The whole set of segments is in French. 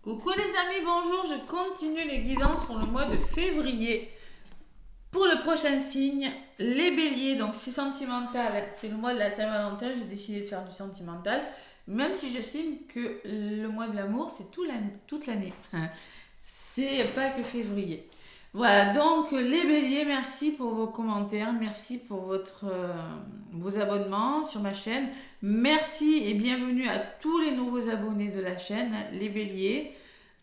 Coucou les amis, bonjour, je continue les guidances pour le mois de février. Pour le prochain signe, les béliers, donc c'est sentimental, c'est le mois de la Saint-Valentin, j'ai décidé de faire du sentimental, même si j'estime que le mois de l'amour c'est toute l'année, c'est pas que février. Voilà, donc les béliers, merci pour vos commentaires, merci pour vos abonnements sur ma chaîne. Merci et bienvenue à tous les nouveaux abonnés de la chaîne, les béliers.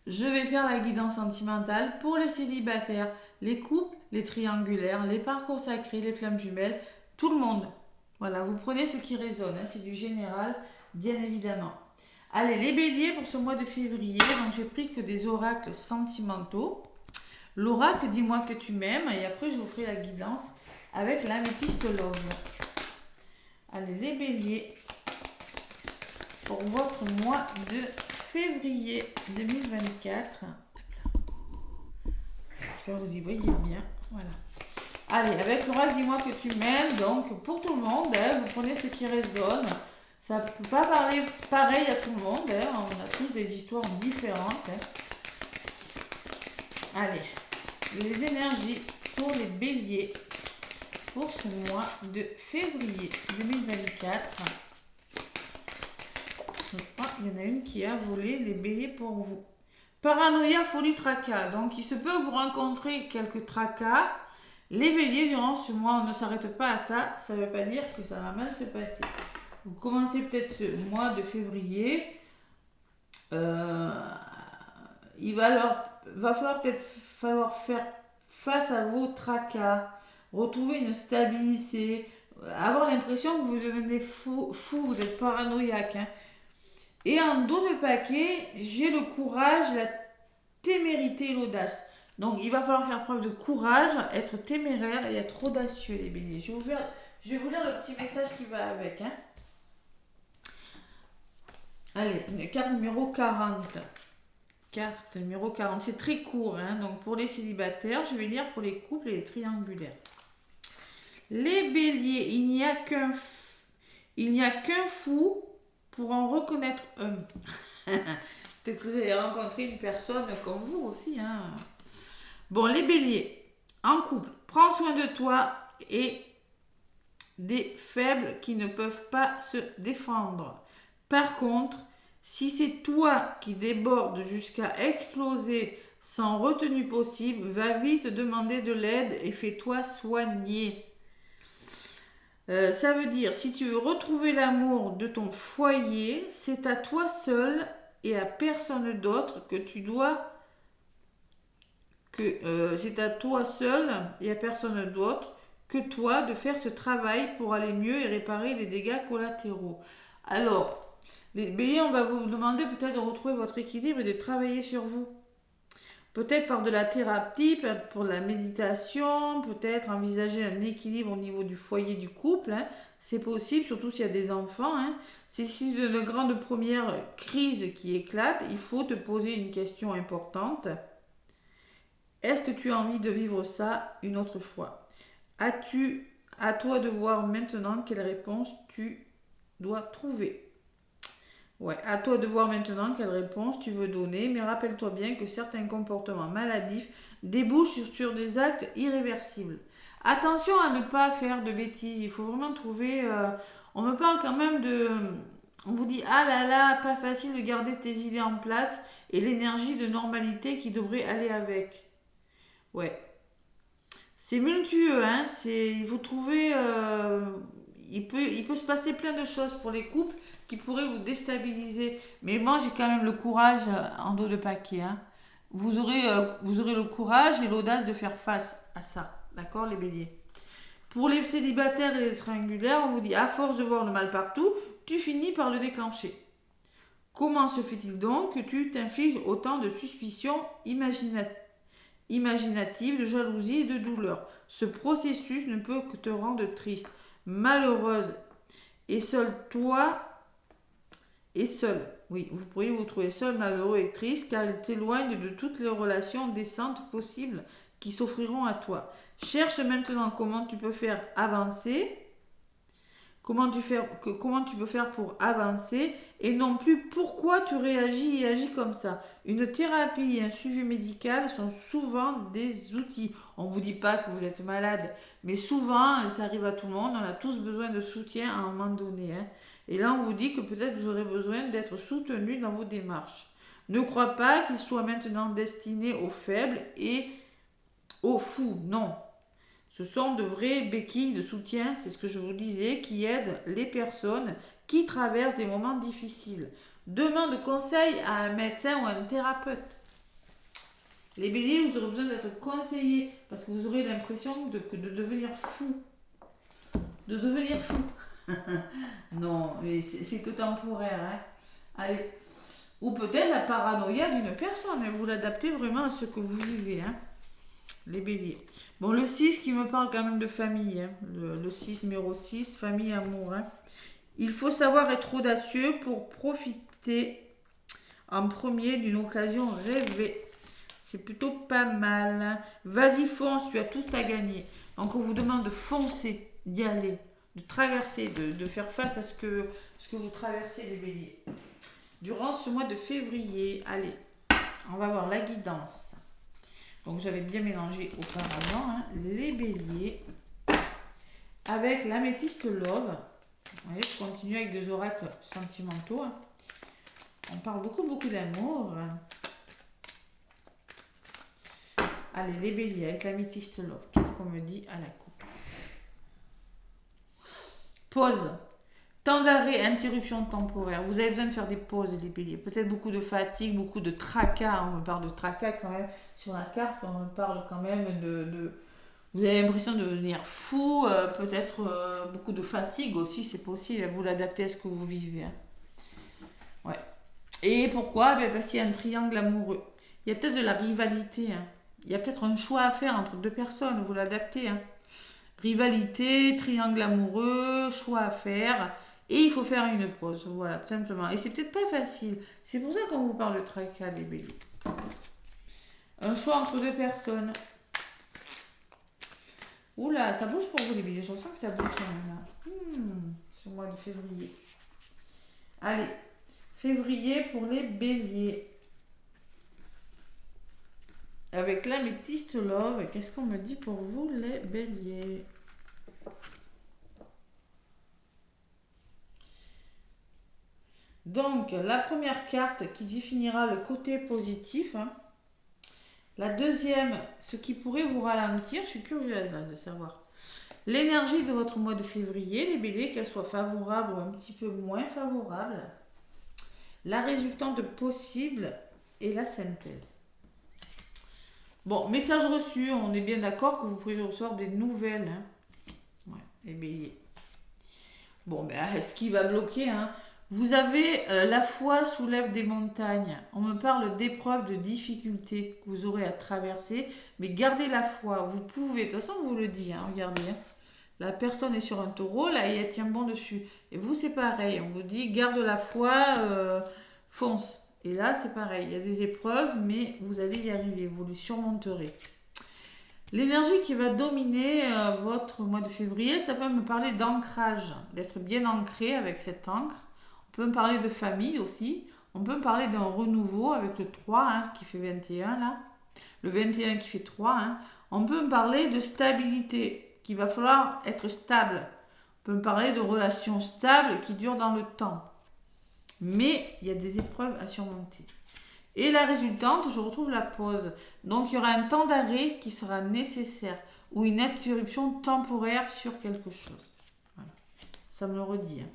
Je vais faire la guidance sentimentale pour les célibataires, les couples, les triangulaires, les parcours sacrés, les flammes jumelles, tout le monde. Voilà, vous prenez ce qui résonne, hein, c'est du général, bien évidemment. Allez, les béliers pour ce mois de février, donc j'ai pris que des oracles sentimentaux. L'oracle, dis-moi que tu m'aimes, et après je vous ferai la guidance avec l'améthyste love. Allez, les béliers, pour votre mois de février 2024. J'espère que vous y voyez bien. Voilà. Allez, avec l'oracle, dis-moi que tu m'aimes. Donc, pour tout le monde, hein, vous prenez ce qui résonne. Ça ne peut pas parler pareil à tout le monde. Hein, on a tous des histoires différentes. Hein. Allez, les énergies pour les béliers pour ce mois de février 2024. Il y en a une qui a volé les béliers pour vous. Paranoïa, folie, tracas. Donc, il se peut que vous rencontrez quelques tracas. Les béliers, durant ce mois, on ne s'arrête pas à ça. Ça ne veut pas dire que ça va mal se passer. Vous commencez peut-être ce mois de février. Il va falloir peut-être faire face à vos tracas. Retrouver une stabilité. Avoir l'impression que vous devenez fou, vous êtes paranoïaque. Hein. Et en dos de paquet, j'ai le courage, la témérité et l'audace. Donc, il va falloir faire preuve de courage, être téméraire et être audacieux, les béliers. Je vais vous lire le petit message qui va avec. Hein. Allez, carte numéro 40. Carte numéro 40, c'est très court. Hein. Donc, pour les célibataires, je vais lire pour les couples et les triangulaires. Les béliers, il n'y a qu'un fou pour en reconnaître un. Peut-être que vous allez rencontrer une personne comme vous aussi. Hein. Bon, les béliers, en couple, prends soin de toi et des faibles qui ne peuvent pas se défendre. Par contre, si c'est toi qui débordes jusqu'à exploser sans retenue possible, va vite demander de l'aide et fais-toi soigner. Ça veut dire, si tu veux retrouver l'amour de ton foyer, c'est à toi seul et à personne d'autre que tu dois... c'est à toi seul et à personne d'autre que toi de faire ce travail pour aller mieux et réparer les dégâts collatéraux. Alors, les béliers, on va vous demander peut-être de retrouver votre équilibre et de travailler sur vous. Peut-être par de la thérapie, peut-être pour la méditation, peut-être envisager un équilibre au niveau du foyer du couple. Hein. C'est possible, surtout s'il y a des enfants. Hein. Si c'est une grande première crise qui éclate, il faut te poser une question importante. Est-ce que tu as envie de vivre ça une autre fois? À toi de voir maintenant quelle réponse tu dois trouver. Ouais, à toi de voir maintenant quelle réponse tu veux donner, mais rappelle-toi bien que certains comportements maladifs débouchent sur des actes irréversibles. Attention à ne pas faire de bêtises, il faut vraiment trouver... on me parle quand même de... On vous dit, ah là là, pas facile de garder tes idées en place et l'énergie de normalité qui devrait aller avec. Ouais. C'est multueux, hein, il faut trouver... il peut se passer plein de choses pour les couples qui pourraient vous déstabiliser. Mais moi, j'ai quand même le courage en dos de paquet. Hein. Vous aurez le courage et l'audace de faire face à ça. D'accord, les béliers? Pour les célibataires et les triangulaires, on vous dit, à force de voir le mal partout, tu finis par le déclencher. Comment se fait-il donc que tu t'infliges autant de suspicions imaginatives, de jalousie et de douleur? Ce processus ne peut que te rendre triste, malheureuse et seul oui, vous pourriez vous trouver seul, malheureux et triste car il t'éloigne de toutes les relations décentes possibles qui s'offriront à toi. Cherche maintenant comment tu peux faire avancer comment tu peux faire pour avancer et non plus pourquoi tu réagis et agis comme ça. Une thérapie et un suivi médical sont souvent des outils. On ne vous dit pas que vous êtes malade, mais souvent, ça arrive à tout le monde, on a tous besoin de soutien à un moment donné. Hein. Et là, on vous dit que peut-être vous aurez besoin d'être soutenu dans vos démarches. Ne crois pas qu'il soit maintenant destiné aux faibles et aux fous, non. Ce sont de vraies béquilles de soutien, c'est ce que je vous disais, qui aident les personnes qui traversent des moments difficiles. Demande conseil à un médecin ou à un thérapeute. Les béliers, vous aurez besoin d'être conseillés parce que vous aurez l'impression de devenir fou. De devenir fou. Non, mais c'est que temporaire. Hein. Allez. Ou peut-être la paranoïa d'une personne. Vous l'adaptez vraiment à ce que vous vivez. Hein. Les béliers. Bon, le 6 qui me parle quand même de famille. Hein. Le 6, numéro 6, famille, amour. Hein. Il faut savoir être audacieux pour profiter en premier d'une occasion rêvée. C'est plutôt pas mal. Hein. Vas-y, fonce, tu as tout à gagner. Donc, on vous demande de foncer, d'y aller, de traverser, de faire face à ce que vous traversez, les béliers. Durant ce mois de février, allez, on va voir la guidance. Donc j'avais bien mélangé auparavant hein, les béliers avec l'améthyste love. Vous voyez, je continue avec des oracles sentimentaux. Hein. On parle beaucoup d'amour. Allez, les béliers avec l'améthyste love. Qu'est-ce qu'on me dit à la coupe? Pause. Temps d'arrêt, interruption temporaire. Vous avez besoin de faire des pauses, les béliers. Peut-être beaucoup de fatigue, beaucoup de tracas. On me parle de tracas quand même. Sur la carte, on me parle quand même de vous avez l'impression de devenir fou. Peut-être beaucoup de fatigue aussi, c'est possible. Vous l'adaptez à ce que vous vivez. Hein. Ouais. Et pourquoi? Parce qu'il y a un triangle amoureux. Il y a peut-être de la rivalité. Hein. Il y a peut-être un choix à faire entre deux personnes. Vous l'adaptez. Hein. Rivalité, triangle amoureux, choix à faire. Et il faut faire une pause, voilà, tout simplement. Et c'est peut-être pas facile. C'est pour ça qu'on vous parle de tracas, les béliers. Un choix entre deux personnes. Oula, ça bouge pour vous, les béliers. Je sens que ça bouge quand même, là. C'est le mois de février. Allez, février pour les béliers. Avec l'améthyste love, qu'est-ce qu'on me dit pour vous, les béliers? Donc, la première carte qui définira le côté positif. Hein. La deuxième, ce qui pourrait vous ralentir. Je suis curieuse là, de savoir. L'énergie de votre mois de février, les béliers, qu'elle soit favorable ou un petit peu moins favorable. La résultante possible et la synthèse. Bon, message reçu. On est bien d'accord que vous pouvez recevoir des nouvelles. Hein. Ouais, les béliers. Bon, ben, ce qui va bloquer, hein. Vous avez la foi soulève des montagnes. On me parle d'épreuves, de difficultés que vous aurez à traverser. Mais gardez la foi. Vous pouvez, de toute façon, on vous le dit. Hein, regardez. Hein. La personne est sur un taureau, là, et elle tient bon dessus. Et vous, c'est pareil. On vous dit, garde la foi, fonce. Et là, c'est pareil. Il y a des épreuves, mais vous allez y arriver. Vous les surmonterez. L'énergie qui va dominer votre mois de février, ça peut me parler d'ancrage. D'être bien ancré avec cette encre. On peut me parler de famille aussi. On peut me parler d'un renouveau avec le 3 hein, qui fait 21 là. Le 21 qui fait 3. Hein. On peut me parler de stabilité, qu'il va falloir être stable. On peut me parler de relations stables qui durent dans le temps. Mais il y a des épreuves à surmonter. Et la résultante, je retrouve la pause. Donc il y aura un temps d'arrêt qui sera nécessaire ou une interruption temporaire sur quelque chose. Voilà. Ça me le redit. Hein.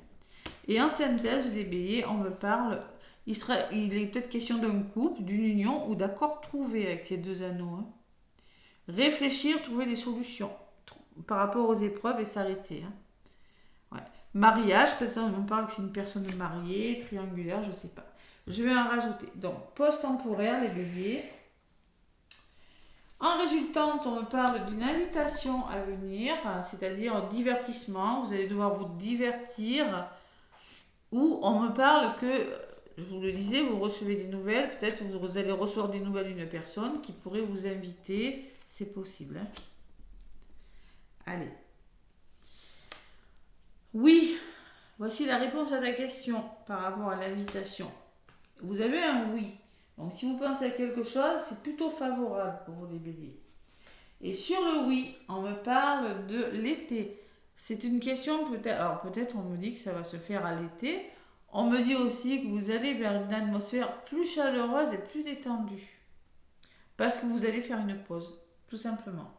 Et en synthèse des béliers, on me parle, il est peut-être question d'un couple, d'une union ou d'accords trouvés avec ces deux anneaux. Hein. Réfléchir, trouver des solutions par rapport aux épreuves et s'arrêter. Hein. Ouais. Mariage, peut-être on me parle que c'est une personne mariée, triangulaire, je ne sais pas. Je vais en rajouter. Donc, pause temporaire, les béliers. En résultante, on me parle d'une invitation à venir, c'est-à-dire divertissement. Vous allez devoir vous divertir. Ou on me parle que, je vous le disais, vous recevez des nouvelles. Peut-être que vous allez recevoir des nouvelles d'une personne qui pourrait vous inviter. C'est possible. Hein. Allez. Oui, voici la réponse à ta question par rapport à l'invitation. Vous avez un oui. Donc si vous pensez à quelque chose, c'est plutôt favorable pour vous les béliers. Et sur le oui, on me parle de l'été. C'est une question peut-être, alors peut-être on me dit que ça va se faire à l'été. On me dit aussi que vous allez vers une atmosphère plus chaleureuse et plus détendue. Parce que vous allez faire une pause, tout simplement.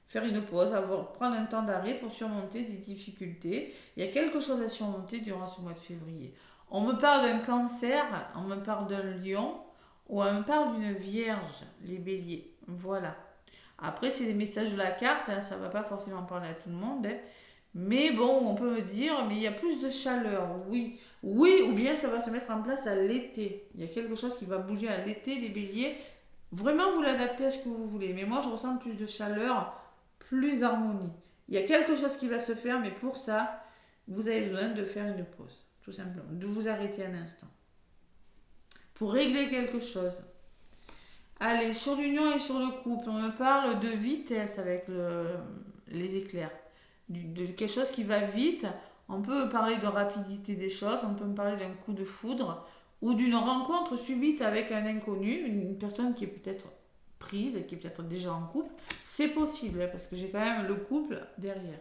Faire une pause, prendre un temps d'arrêt pour surmonter des difficultés. Il y a quelque chose à surmonter durant ce mois de février. On me parle d'un cancer, on me parle d'un lion, ou on me parle d'une vierge, les béliers. Voilà. Après, c'est des messages de la carte, hein, ça ne va pas forcément parler à tout le monde. Hein. Mais bon, on peut me dire, mais il y a plus de chaleur, oui. Oui, ou bien ça va se mettre en place à l'été. Il y a quelque chose qui va bouger à l'été, les béliers. Vraiment, vous l'adaptez à ce que vous voulez. Mais moi, je ressens plus de chaleur, plus d'harmonie. Il y a quelque chose qui va se faire, mais pour ça, vous avez besoin de faire une pause, tout simplement. De vous arrêter un instant. Pour régler quelque chose. Allez, sur l'union et sur le couple, on me parle de vitesse avec les éclairs. De quelque chose qui va vite. On peut parler de rapidité des choses, on peut me parler d'un coup de foudre ou d'une rencontre subite avec un inconnu, une personne qui est peut-être prise, qui est peut-être déjà en couple. C'est possible, hein, parce que j'ai quand même le couple derrière.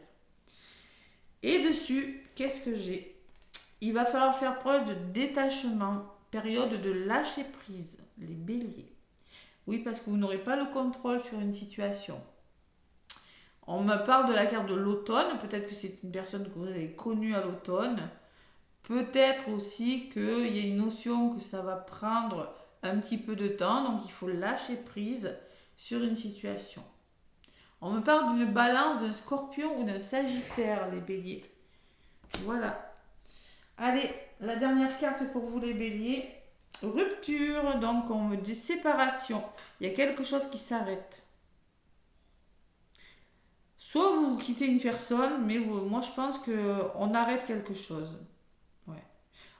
Et dessus, qu'est-ce que j'ai? Il va falloir faire preuve de détachement, période de lâcher prise, les béliers. Oui, parce que vous n'aurez pas le contrôle sur une situation. On me parle de la carte de l'automne. Peut-être que c'est une personne que vous avez connue à l'automne. Peut-être aussi qu'il y a une notion que ça va prendre un petit peu de temps. Donc il faut lâcher prise sur une situation. On me parle d'une balance, d'un scorpion ou d'un sagittaire, les béliers. Voilà. Allez, la dernière carte pour vous, les béliers. Rupture, donc on me dit séparation. Il y a quelque chose qui s'arrête. Soit vous quittez une personne, mais moi je pense qu'on arrête quelque chose. Ouais.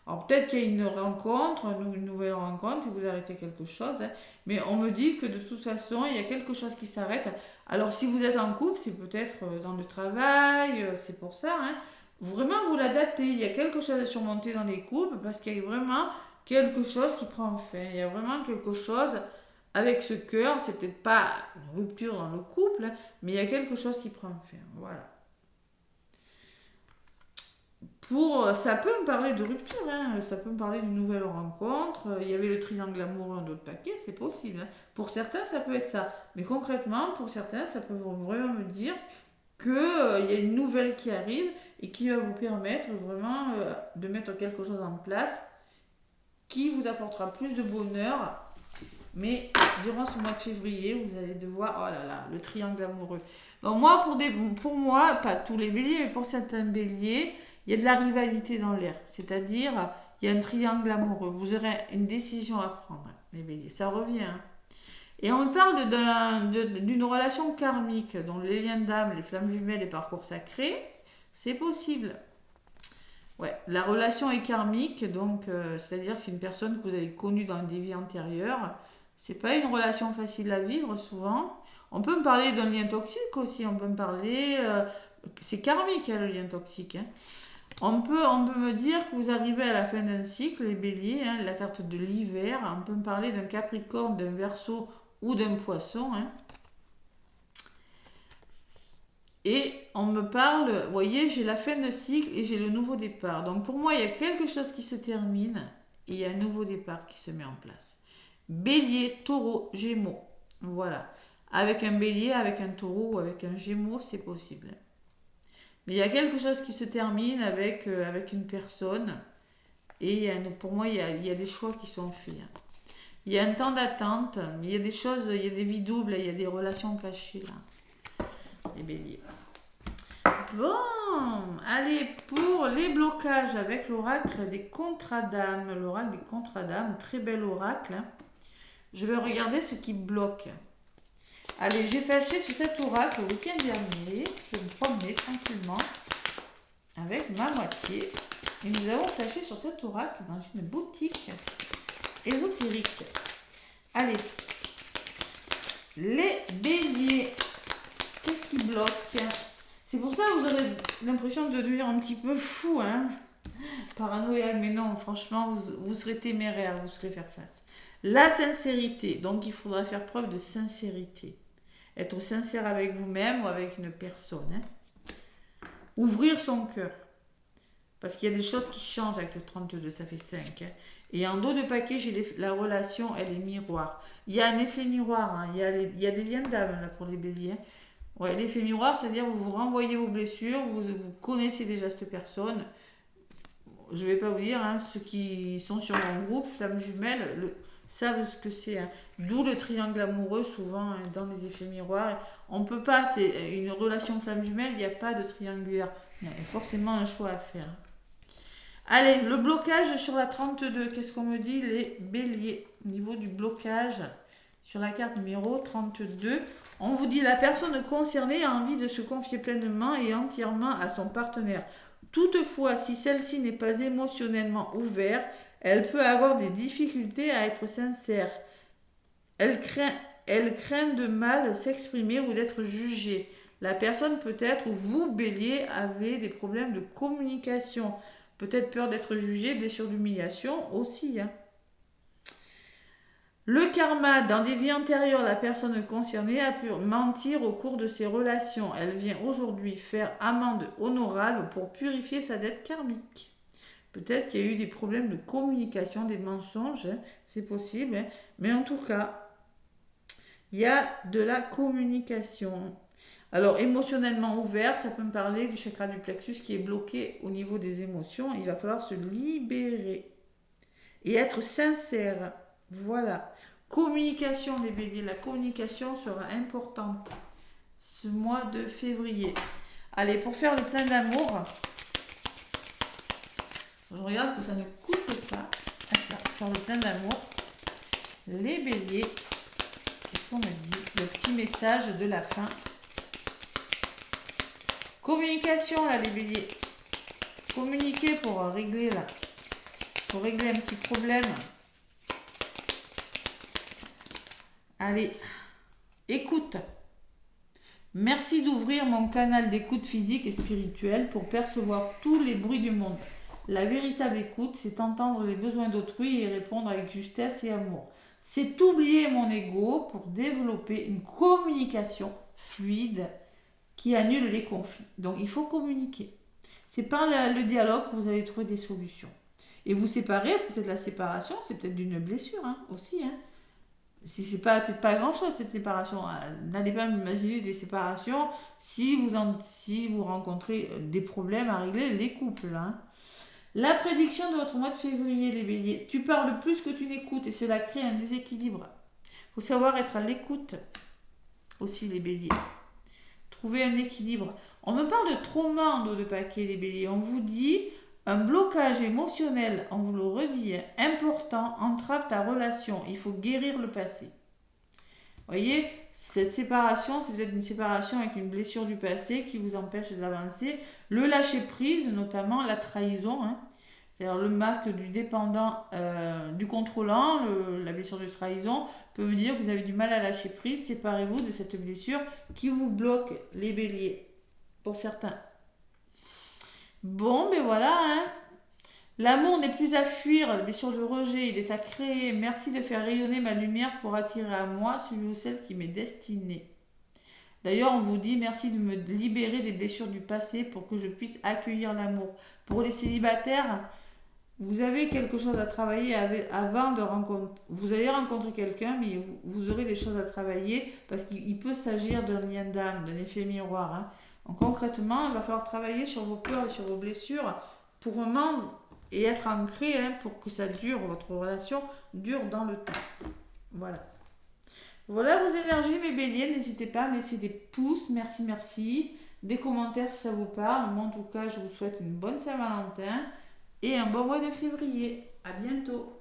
Alors peut-être qu'il y a une rencontre, une nouvelle rencontre, et vous arrêtez quelque chose. Hein, mais on me dit que de toute façon, il y a quelque chose qui s'arrête. Alors si vous êtes en couple, c'est peut-être dans le travail, c'est pour ça. Hein. Vraiment, vous l'adaptez. Il y a quelque chose à surmonter dans les couples parce qu'il y a vraiment quelque chose qui prend fin. Il y a vraiment quelque chose avec ce cœur. C'est peut-être pas une rupture dans le couple, hein, mais il y a quelque chose qui prend fin. Voilà. Ça peut me parler de rupture, hein, ça peut me parler d'une nouvelle rencontre. Il y avait le triangle amoureux en d'autres paquets, c'est possible. Hein. Pour certains, ça peut être ça. Mais concrètement, pour certains, ça peut vraiment me dire qu'il y a une nouvelle qui arrive et qui va vous permettre vraiment de mettre quelque chose en place qui vous apportera plus de bonheur. Mais durant ce mois de février, vous allez devoir... Oh là là, le triangle amoureux. Donc moi, pour moi, pas tous les béliers, mais pour certains béliers, il y a de la rivalité dans l'air. C'est-à-dire, il y a un triangle amoureux. Vous aurez une décision à prendre, les béliers. Ça revient. Hein. Et on parle d'une relation karmique, dont les liens d'âme, les flammes jumelles, les parcours sacrés. C'est possible. Ouais, la relation est karmique, donc c'est-à-dire que c'est une personne que vous avez connue dans des vies antérieures. C'est pas une relation facile à vivre souvent. On peut me parler d'un lien toxique aussi. On peut me parler, c'est karmique hein, le lien toxique. Hein. On peut me dire que vous arrivez à la fin d'un cycle, les béliers, hein, la carte de l'hiver. On peut me parler d'un capricorne, d'un verseau ou d'un poisson. Hein. Et on me parle, vous voyez, j'ai la fin de cycle et j'ai le nouveau départ. Donc pour moi, il y a quelque chose qui se termine et il y a un nouveau départ qui se met en place. Bélier, taureau, gémeaux. Voilà. Avec un bélier, avec un taureau ou avec un gémeau, c'est possible. Mais il y a quelque chose qui se termine avec une personne. Et pour moi, il y a des choix qui sont faits. Il y a un temps d'attente. Il y a des choses, il y a des vies doubles, il y a des relations cachées là. Les béliers. Bon, allez, pour les blocages avec l'oracle des contrats d'âme. L'oracle des contrats d'âme, très bel oracle. Hein. Je vais regarder ce qui bloque. Allez, j'ai fâché sur cet oracle le week-end dernier. Je me promenais tranquillement avec ma moitié. Et nous avons flashé sur cet oracle dans une boutique ésotérique. Allez, les béliers, qu'est-ce qui bloque? C'est pour ça que vous aurez l'impression de devenir un petit peu fou, hein, paranoïaque. Mais non, franchement, vous serez téméraire, vous serez faire face. La sincérité, donc il faudra faire preuve de sincérité. Être sincère avec vous-même ou avec une personne. Hein. Ouvrir son cœur. Parce qu'il y a des choses qui changent avec le 32, ça fait 5. Hein. Et en dos de paquet, la relation, elle est miroir. Il y a un effet miroir, hein. Il y a des liens d'âme là pour les béliers. Hein. Ouais, l'effet miroir, c'est-à-dire vous vous renvoyez vos blessures, vous connaissez déjà cette personne. Je ne vais pas vous dire, hein, ceux qui sont sur mon groupe, Flamme Jumelle, savent ce que c'est. Hein. D'où le triangle amoureux, souvent, hein, dans les effets miroirs. On ne peut pas, c'est une relation Flamme Jumelle, il n'y a pas de triangulaire. Il y a forcément un choix à faire. Allez, le blocage sur la 32. Qu'est-ce qu'on me dit les béliers? Au niveau du blocage sur la carte numéro 32, on vous dit la personne concernée a envie de se confier pleinement et entièrement à son partenaire. Toutefois, si celle-ci n'est pas émotionnellement ouverte, elle peut avoir des difficultés à être sincère. Elle craint de mal s'exprimer ou d'être jugée. La personne peut-être, ou vous, bélier, avez des problèmes de communication. Peut-être peur d'être jugé, blessure d'humiliation aussi. Hein. Le karma, dans des vies antérieures, la personne concernée a pu mentir au cours de ses relations. Elle vient aujourd'hui faire amende honorable pour purifier sa dette karmique. Peut-être qu'il y a eu des problèmes de communication, des mensonges, hein, c'est possible. Hein, mais en tout cas, il y a de la communication. Alors, émotionnellement ouvert, ça peut me parler du chakra du plexus qui est bloqué au niveau des émotions. Il va falloir se libérer et être sincère. Voilà. Communication des béliers. La communication sera importante ce mois de février. Allez, pour faire le plein d'amour, je regarde que ça ne coupe pas. Pour faire le plein d'amour, les béliers, qu'est-ce qu'on a dit? Le petit message de la fin. Communication, là, les béliers. Communiquer pour régler, là. Pour régler un petit problème. Allez, écoute. Merci d'ouvrir mon canal d'écoute physique et spirituelle pour percevoir tous les bruits du monde. La véritable écoute, c'est entendre les besoins d'autrui et répondre avec justesse et amour. C'est oublier mon ego pour développer une communication fluide qui annule les conflits. Donc il faut communiquer. C'est par le dialogue que vous allez trouver des solutions. Et vous séparer, peut-être la séparation, c'est peut-être d'une blessure hein, aussi. Hein. Si c'est peut-être pas grand-chose cette séparation. N'allez pas m'imaginer des séparations si vous rencontrez des problèmes à régler les couples. Hein. La prédiction de votre mois de février, les béliers. Tu parles plus que tu n'écoutes et cela crée un déséquilibre. Il faut savoir être à l'écoute aussi, les béliers. Trouver un équilibre. On me parle de trauma en dos de paquet, les béliers. On vous dit un blocage émotionnel, on vous le redit, important, entrave ta relation. Il faut guérir le passé. Vous voyez, cette séparation, c'est peut-être une séparation avec une blessure du passé qui vous empêche d'avancer. Le lâcher prise, notamment la trahison, hein. C'est-à-dire le masque du dépendant, du contrôlant, la blessure de trahison, peut vous dire que vous avez du mal à lâcher prise. Séparez-vous de cette blessure qui vous bloque, les béliers, pour certains. Bon, ben voilà, hein. L'amour n'est plus à fuir, la blessure de rejet, il est à créer. Merci de faire rayonner ma lumière pour attirer à moi celui ou celle qui m'est destiné. D'ailleurs, on vous dit merci de me libérer des blessures du passé pour que je puisse accueillir l'amour. Pour les célibataires, vous avez quelque chose à travailler avant de rencontrer. Vous allez rencontrer quelqu'un, mais vous aurez des choses à travailler parce qu'il peut s'agir d'un lien d'âme, d'un effet miroir. Hein. Donc, concrètement, il va falloir travailler sur vos peurs et sur vos blessures pour vraiment et être ancré hein, pour que ça dure, votre relation dure dans le temps. Voilà. Voilà vos énergies, mes béliers. N'hésitez pas à me laisser des pouces. Merci, merci. Des commentaires si ça vous parle. Moi, en tout cas, je vous souhaite une bonne Saint-Valentin et un bon mois de février. À bientôt.